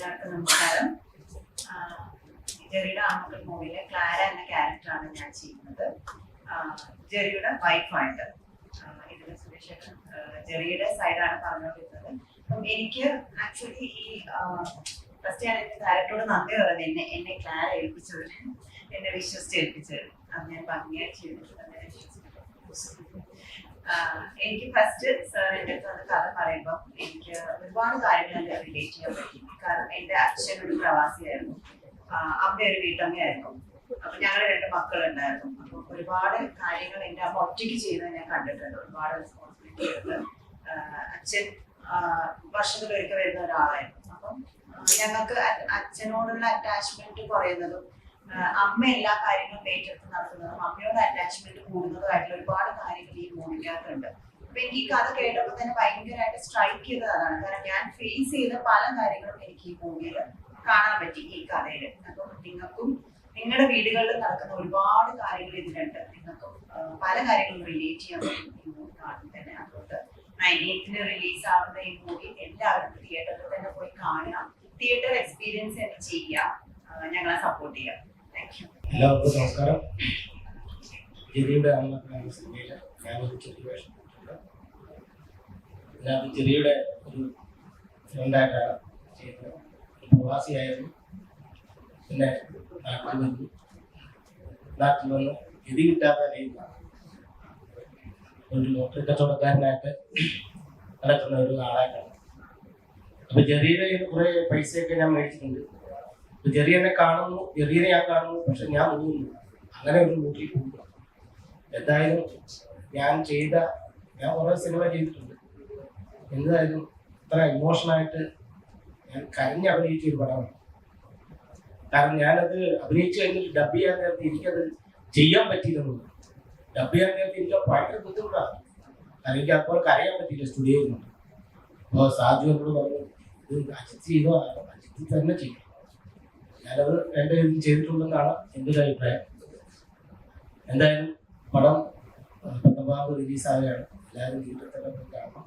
എല്ലാവർക്കും നമസ്കാരം. ജെറിയുടെ ആൺമക്കൾ മൂവിയിലെ ക്ലാര എന്ന ക്യാരക്ടറാണ് ഞാൻ ചെയ്യുന്നത്. ജെറിയുടെ വൈഫായിട്ട്. ഇതിൽ സുരേഷ് ജെറിയുടെ സൈഡാണ് പറഞ്ഞുകൊണ്ടിരുന്നത്. അപ്പം എനിക്ക് ആക്ച്വലി ഈ ഫസ്റ്റ് ഞാൻ എൻ്റെ ഡയറക്ടറോട് നന്ദി പറയുന്നത് എന്നെ ക്ലാര ഏൽപ്പിച്ചത്, എന്നെ വിശ്വസിച്ച് ഏൽപ്പിച്ചത്. അത് ഞാൻ ഭംഗിയായി ചെയ്തിട്ട് തന്നെ വിശ്വസിക്കുന്നു. എനിക്ക് ഫസ്റ്റ് സാർ എൻ്റെ അടുത്ത് വന്ന് കഥ പറയുമ്പോൾ എനിക്ക് ഒരുപാട് കാര്യങ്ങൾ എൻ്റെ റിലേറ്റ് ചെയ്യാൻ പറ്റി. കാരണം എൻ്റെ അച്ഛൻ ഒരു പ്രവാസിയായിരുന്നു, അമ്മ ഒരു വീട്ടമ്മയായിരുന്നു. അപ്പൊ ഞങ്ങൾ 2 മക്കളുണ്ടായിരുന്നു. അപ്പൊ ഒരുപാട് കാര്യങ്ങൾ എൻ്റെ അമ്മ ഒറ്റയ്ക്ക് ചെയ്യുന്നത് ഞാൻ കണ്ടിട്ടുണ്ട്. ഒരുപാട് റെസ്പോൺസിബിലിറ്റി എടുത്ത് അച്ഛൻ വർഷത്തിലൊരിക്കൽ വരുന്ന ഒരാളായിരുന്നു. അപ്പം ഞങ്ങൾക്ക് അച്ഛനോടുള്ള അറ്റാച്ച്മെന്റ് കുറയുന്നതും അമ്മ എല്ലാ കാര്യങ്ങളും ഏറ്റെടുത്ത് നടത്തുന്നതും അമ്മയോട് അറ്റാച്ച്മെന്റ് കൂടുന്നതുമായിട്ടുള്ള ഒരുപാട് കാര്യങ്ങൾ ഈ മൂവിക്കകത്തുണ്ട്. അപ്പൊ എനിക്ക് ഈ കഥ കേട്ടപ്പോൾ തന്നെ ഭയങ്കരമായിട്ട് സ്ട്രൈക്ക് ചെയ്തത് അതാണ്. കാരണം ഞാൻ ഫേസ് ചെയ്ത പല കാര്യങ്ങളും എനിക്ക് ഈ മൂവിയിൽ കാണാൻ പറ്റി, ഈ കഥയിൽ. അപ്പം നിങ്ങൾക്കും നിങ്ങളുടെ വീടുകളിൽ നടക്കുന്ന ഒരുപാട് കാര്യങ്ങൾ ഇതിലുണ്ട്. നിങ്ങൾക്കും പല കാര്യങ്ങളും റിലേറ്റ് ചെയ്യാൻ പറ്റും ഈ മൂവി കാണുമ്പോൾ തന്നെ. അതുകൊണ്ട് 19th റിലീസ് ആവുന്ന ഈ മൂവി എല്ലാവരും തിയേറ്ററിൽ തന്നെ പോയി കാണുക, തിയേറ്റർ എക്സ്പീരിയൻസ് തന്നെ ചെയ്യുക, ഞങ്ങളെ സപ്പോർട്ട് ചെയ്യാം. എല്ലാവർക്കും നമസ്കാരം. ജെറിയുടെ ആൺമക്കൾ സിനിമയില് ഞാനൊരു ചെറിയ വേഷം ചെയ്തിട്ടുണ്ട്. ഇതിനകത്ത് ജെറിയുടെ ഒരു ഫ്രണ്ടായിട്ടാണ് ചെയ്യുന്നത്. പ്രവാസിയായിരുന്നു. പിന്നെ നാട്ടിൽ വന്ന് ഗതി കിട്ടാത്ത രീതിയിലാണ് ഒരു ലോട്ടറി കച്ചവടക്കാരനായിട്ട് നടക്കുന്ന ഒരു ആളായിട്ടാണ്. അപ്പൊ ജെറിയുടെ കുറെ പൈസയൊക്കെ ഞാൻ മേടിച്ചിട്ടുണ്ട്. ജെറിയനെ കാണുന്നു, ജെറിയനെ ഞാൻ കാണുന്നു, പക്ഷെ ഞാൻ പോകുന്നു. അങ്ങനെ ഒരു വീട്ടിൽ പോകുന്നു. എന്തായാലും ഞാൻ കുറെ സിനിമ ചെയ്തിട്ടുണ്ട്. എന്തായാലും ഇത്ര ഇമോഷണലായിട്ട് ഞാൻ കരഞ്ഞ് അഭിനയിച്ച ഒരു പടമാണ്. കാരണം ഞാനത് അഭിനയിച്ചു കഴിഞ്ഞിട്ട് ഡബ് ചെയ്യാൻ നേരത്തെ എനിക്കത് ചെയ്യാൻ പറ്റിയില്ലെന്നുള്ളൂ. ഡബ് ചെയ്യാൻ നേരത്തെ എനിക്ക് ഭയങ്കര ബുദ്ധിമുട്ടാണ്. കാരണം എനിക്ക് അതുപോലെ കരയാൻ പറ്റിയില്ല സ്റ്റുഡിയോയിൽ നിന്ന്. അപ്പോൾ സാജു എന്നോട് പറഞ്ഞു, ഇത് അജിത്ത് ചെയ്തോ, അജിത്ത് തന്നെ ചെയ്യും. ഞാനത് എൻ്റെ ഇതിൽ ചെയ്തിട്ടുണ്ടെന്നാണ് എൻ്റെ ഒരു അഭിപ്രായം. എന്തായാലും പടം 19 റിലീസാവുകയാണ്. എല്ലാവരും തിയേറ്ററിൽ തന്നെ പോയി കാണണം.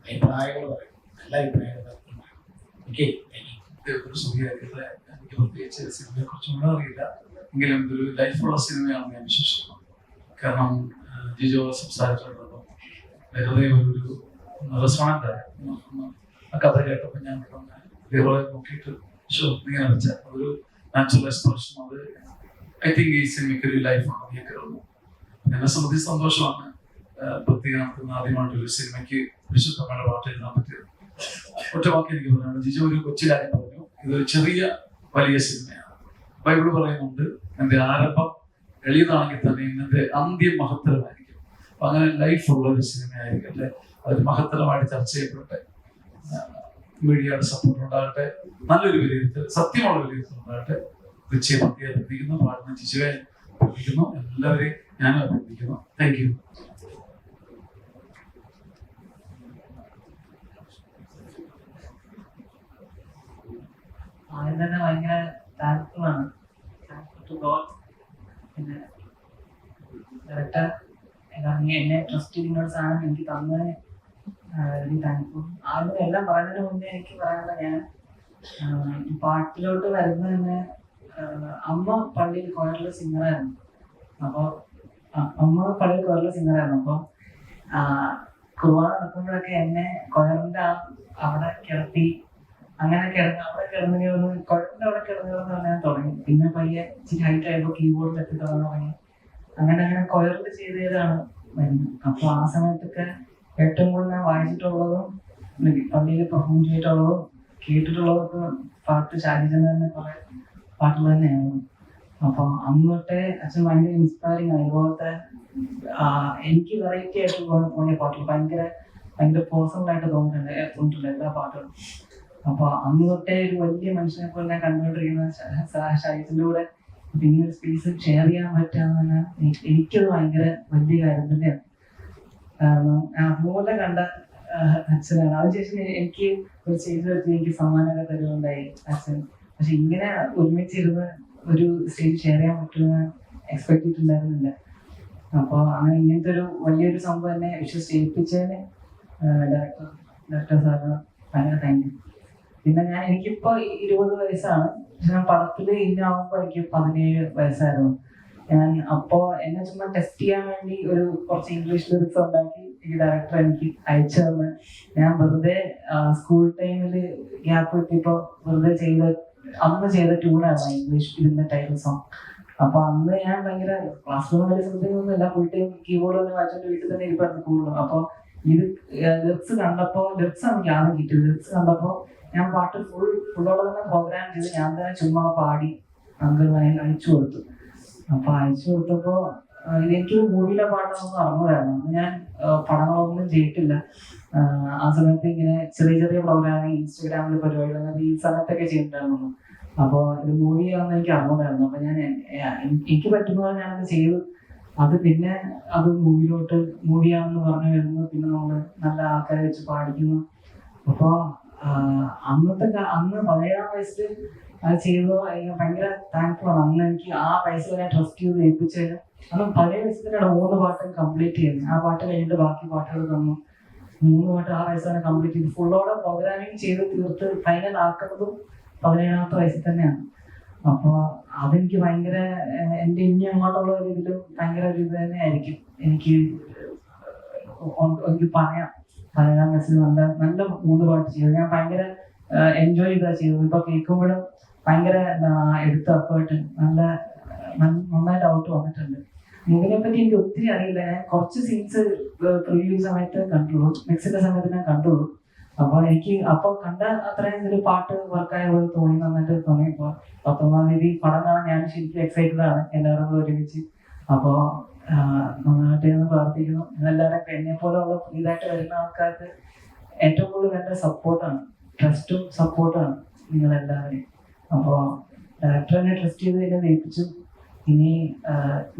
അഭിപ്രായങ്ങൾ പറയും, നല്ല അഭിപ്രായങ്ങൾ. ഓക്കെ, എനിക്ക് പ്രത്യേകിച്ച് സിനിമയെ കുറിച്ചൊന്നും അറിയില്ല, എങ്കിലും ഇതൊരു ലൈഫുള്ള സിനിമയാണെന്ന് ഞാൻ വിശ്വസിക്കുന്നു. കാരണം ജിജോ സംസാരിച്ചിട്ടുണ്ടോ ഹൃദയം ഒരു റെസ്റ്റോറൻ്റ് ആയിരുന്നു. ആ കഥ കേട്ടപ്പോൾ ഞാൻ ഇതേപോലെ നോക്കിയിട്ട് ഇങ്ങനെ വെച്ച ഒരു നാച്ചുറൽ എക്സ്പ്രഷൻ, അത് ഐ തിങ്ക് ഈ സിനിമയ്ക്ക് ഒരു ലൈഫാണ് ഞാൻ കരുതുന്നു. എന്നെ സംബന്ധിച്ച് സന്തോഷമാണ്. പ്രത്യേകം ആദ്യമായിട്ടൊരു സിനിമയ്ക്ക് വിശുദ്ധമായ പാട്ട് എഴുതാൻ പറ്റിയത്. ഒറ്റ വാക്ക് എനിക്ക് പറയാനുള്ളത്, ജിജോ ഒരു കൊച്ചു കാര്യം പറഞ്ഞു, ഇതൊരു ചെറിയ വലിയ സിനിമയാണ്. ബൈബിൾ പറയുന്നുണ്ട്, എൻ്റെ ആരംഭം എളിയതാണെങ്കിൽ തന്നെ ഇന്നത്തെ അന്ത്യം മഹത്തരമായിരിക്കും. അപ്പൊ അങ്ങനെ ലൈഫുള്ള ഒരു സിനിമയായിരിക്കും അല്ലെ, അതൊരു മഹത്തരമായിട്ട് ചർച്ച ചെയ്യപ്പെടട്ടെ. മീഡിയയുടെ സപ്പോർട്ട് ഉണ്ടാകട്ടെ, നല്ലൊരു വിലയിരുത്തൽ, സത്യമുള്ള വിലയിരുത്തൽ ഉണ്ടാകട്ടെ. തീർച്ചയായും പ്രത്യേകം അഭിനന്ദിക്കുന്നു, പാടുന്ന ജിജുവെ അഭിനന്ദിക്കുന്നു, എല്ലാവരെയും ഞാനും അഭിനന്ദിക്കുന്നു. Thank you. ആദ്യം തന്നെ ഭയങ്കര താങ്ക്ഫുള്ളാണ്. To God. പിന്നെ ഡയറക്ടർ എന്നെ ട്രസ്റ്റ് ചെയ്യുന്ന സാധനം എനിക്ക് തന്നതിന് വെരി താങ്ക്ഫുൾ. ആദ്യം എല്ലാം പറയുന്നതിന് മുന്നേ എനിക്ക് പറയാനുള്ള, ഞാൻ പാട്ടിലോട്ട് വരുന്നത് തന്നെ അമ്മ പള്ളിയിൽ കൊയറിലെ സിംഗറായിരുന്നു. അപ്പോൾ അപ്പോൾ കുർബാന നടക്കുമ്പോഴൊക്കെ എന്നെ കൊയറിൻ്റെ അവിടെ കിടത്തി, അങ്ങനെ അവിടെ കിടന്നു കുഴപ്പമില്ല, അവിടെ കിടന്നു ഞാൻ തുടങ്ങി. പിന്നെ പയ്യെ ഇച്ചിരി ഹൈറ്റ് ആയപ്പോൾ കീബോർഡിൽ എത്തി തുടങ്ങി. അങ്ങനെ കൊയറിൽ ചെയ്തതാണ് വരുന്നത്. അപ്പോൾ ആ സമയത്തൊക്കെ ഏറ്റവും കൂടുതൽ ഞാൻ വായിച്ചിട്ടുള്ളതും പള്ളിയിൽ പെർഫോം ചെയ്തിട്ടുള്ളതും കേട്ടിട്ടുള്ളതൊക്കെ പാട്ട് ഷാജിചന്ദ്രൻ്റെ കുറെ പാട്ടുകൾ തന്നെയാണ്. അപ്പോൾ അന്ന് തൊട്ടേ അച്ഛൻ ഭയങ്കര ഇൻസ്പയറിങ് ആണ്. ഇതുപോലത്തെ എനിക്ക് വെറൈറ്റി ആയിട്ട് തോന്നിയ പാട്ടുകൾ ഭയങ്കര പേഴ്സണലായിട്ട് തോന്നിയിട്ടുണ്ട് എല്ലാ പാട്ടുകളും. അപ്പൊ അന്ന് തൊട്ടേ ഒരു വലിയ മനുഷ്യനെ പോലെ ഞാൻ കണ്ടുകൊണ്ടിരിക്കുന്ന ഷാജിന്റെ കൂടെ പിന്നെ ഒരു സ്പേസ് ഷെയർ ചെയ്യാൻ പറ്റാന്ന് എനിക്കത് ഭയങ്കര വലിയ കാര്യം തന്നെയാണ്. കാരണം അതുപോലെ കണ്ട അച്ഛനാണ്. അതിനുശേഷം എനിക്ക് ഒരു സ്റ്റേജ് വെച്ച് എനിക്ക് സമ്മാനമൊക്കെ തരുന്നുണ്ടായി അച്ഛൻ. പക്ഷെ ഇങ്ങനെ ഒരുമിച്ചിരുന്ന് ഒരു സ്റ്റേജ് ഷെയർ ചെയ്യാൻ പറ്റുമെന്ന് എക്സ്പെക്ട് ചെയ്തിട്ടുണ്ടായിരുന്നില്ല. അപ്പോൾ അങ്ങനെ ഇങ്ങനത്തെ ഒരു വലിയൊരു സംഭവം എന്നെ വിശ്വസിച്ച് ഏൽപ്പിച്ചതിന് ഡയറക്ടർ സാറിന് ഭയങ്കര താങ്ക് യു. പിന്നെ എനിക്കിപ്പോ 20 വയസ്സാണ്. പക്ഷെ ഞാൻ പടത്തിൽ ഇന്നാവുമ്പോ എനിക്ക് 17 വയസ്സായിരുന്നു. ഞാൻ അപ്പോ എന്നെ ചുമ്മാ ടെസ്റ്റ് ചെയ്യാൻ വേണ്ടി കുറച്ച് ഇംഗ്ലീഷ് ലിറിക്സ് ഉണ്ടാക്കി ഈ ഡയറക്ടർ എനിക്ക് അയച്ചു തന്ന് ഞാൻ വെറുതെ സ്കൂൾ ടൈമിൽ ഗ്യാപ്പ് കിട്ടിയപ്പോ വെറുതെ അന്ന് ചെയ്ത ട്യൂണായിരുന്നു ഇംഗ്ലീഷ് ഇതിന്റെ ടൈറ്റിൽ സോങ്. അപ്പൊ അന്ന് ഞാൻ ഭയങ്കര ക്ലാസ് റൂമിൽ വലിയ ശ്രദ്ധിക്കൊന്നുമില്ല, ഫുൾ ടൈം കീബോർഡ് തന്നെ വായിച്ചോണ്ട് വീട്ടിൽ തന്നെ ഇരിപ്പായിരുന്നു കൂടുതലും. അപ്പൊ ഇത് ലിറിക്സ് എനിക്ക് ആദ്യം കിട്ടിയത്. ലിറിക്സ് കണ്ടപ്പോ ഞാൻ പാട്ട് ഫുള്ളോടെ തന്നെ പ്രോഗ്രാം ചെയ്ത് ഞാൻ തന്നെ ചുമ്മാ പാടി അങ്കിളിനായി അയച്ചു കൊടുത്തു. അപ്പൊ അയച്ചു കൊടുത്തപ്പോ എനിക്ക് മൂവിയിലെ പാട്ടൊന്നും അറിഞ്ഞതായിരുന്നു. അന്ന് ഞാൻ പടങ്ങളൊന്നും ചെയ്തിട്ടില്ല. ആ സമയത്ത് ഇങ്ങനെ ചെറിയ ചെറിയ പ്രോഗ്രാമിങ് ഇൻസ്റ്റാഗ്രാമിൽ പരിപാടികൾ ഈ സമയത്തൊക്കെ ചെയ്തിട്ടുണ്ടായിരുന്നു. അപ്പോൾ ഇത് മൂവിയാണെന്ന് എനിക്ക് അറിഞ്ഞതായിരുന്നു. അപ്പൊ എനിക്ക് പറ്റുന്ന പോലെ ഞാനത് ചെയ്തു. അത് പിന്നെ അത് മൂവിയാണെന്ന് പറഞ്ഞു വരുന്നു. പിന്നെ നമ്മള് നല്ല ആൾക്കാരെ വെച്ച് പാടിക്കുന്നു. അപ്പൊ അന്ന് 17-ാം വയസ്സിൽ അത് ചെയ്തോ ഭയങ്കര താങ്ക്ഫുൾ ആണ്. അന്ന് എനിക്ക് ആ പൈസ ഞാൻ ട്രസ്റ്റ് ചെയ്ത് ഏൽപ്പിച്ചതിന് അന്ന് 17 വയസ്സിലാണ് 3 പാട്ടും കംപ്ലീറ്റ് ചെയ്യുന്നത്. ആ പാട്ട് കഴിഞ്ഞിട്ട് ബാക്കി പാട്ടുകൾ തന്നു. 3 പാട്ട് ആ വയസ്സാണ് കംപ്ലീറ്റ് ചെയ്ത് ഫുള്ളോടെ പ്രോഗ്രാമിങ് ചെയ്ത് തീർത്ത് ഫൈനൽ ആക്കുന്നതും 17-ാമത്തെ വയസ്സിൽ തന്നെയാണ്. അപ്പൊ അതെനിക്ക് ഭയങ്കര എന്റെ ഇനി അങ്ങോട്ടുള്ള ഒരു ഇതിലും ഭയങ്കര ഒരു ഇത് തന്നെ ആയിരിക്കും. എനിക്ക് പറയാം 17-ാം വയസ്സിൽ നല്ല 3 പാട്ട് ചെയ്തത് ഞാൻ ഭയങ്കര എൻജോയ് ചെയ്താ ചെയ്തത്. ഇപ്പൊ കേൾക്കുമ്പോഴും ഭയങ്കര എടുത്ത എഫേർട്ട് നന്നായിട്ട് ഔട്ട് വന്നിട്ടുണ്ട്. മൂവിനെ പറ്റി എനിക്ക് ഒത്തിരി അറിയില്ല. ഞാൻ കുറച്ച് സീൻസ് പ്രിവ്യൂ സമയത്ത് കണ്ടുള്ളൂ, മിക്സിന്റെ സമയത്ത് ഞാൻ കണ്ടുള്ളൂ. അപ്പൊ എനിക്ക് അപ്പൊ കണ്ട അത്രയും ഒരു പാട്ട് വർക്കായ പോലെ നന്നായിട്ട് തോന്നി. ഇപ്പൊ 19-ാം തീയതി പടം കാണാൻ ഞാൻ ശരിക്കും എക്സൈറ്റഡ് ആണ്, എല്ലാവരും കൂടെ ഒരുമിച്ച്. അപ്പോ നന്നായിട്ട് ഞാൻ പ്രാർത്ഥിക്കുന്നു. എല്ലാവരും എന്നെ പോലെ ഉള്ള ഇതായിട്ട് വരുന്ന ആൾക്കാർക്ക് ഏറ്റവും കൂടുതൽ വേണ്ട സപ്പോർട്ടാണ്, ട്രസ്റ്റും സപ്പോർട്ടാണ് നിങ്ങളെല്ലാവരെയും. അപ്പോൾ ഡയറക്ടറിനെ ട്രസ്റ്റ് ചെയ്ത് എന്നെ ഏൽപ്പിച്ചു. ഇനി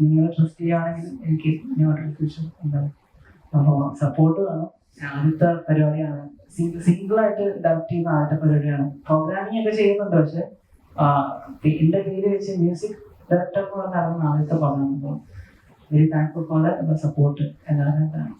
നിങ്ങൾ ട്രസ്റ്റ് ചെയ്യുകയാണെങ്കിൽ എനിക്ക് ഇങ്ങോട്ടൊരു ഫ്യൂച്ചർ ഉണ്ടാവും. അപ്പോൾ സപ്പോർട്ട് വേണം. ആദ്യത്തെ പരിപാടിയാണ്, സിംഗിളായിട്ട് ഡയറക്ട് ചെയ്യുന്ന ആദ്യത്തെ പരിപാടിയാണ്. പ്രോഗ്രാമിംഗ് ഒക്കെ ചെയ്യുന്നുണ്ട്, പക്ഷെ എന്റെ പേര് വെച്ച് മ്യൂസിക് ഡയറക്ടർ എന്ന് പറഞ്ഞാൽ ആദ്യത്തെ പടമാണ്. അപ്പോൾ very thankful for the support എല്ലാവരും.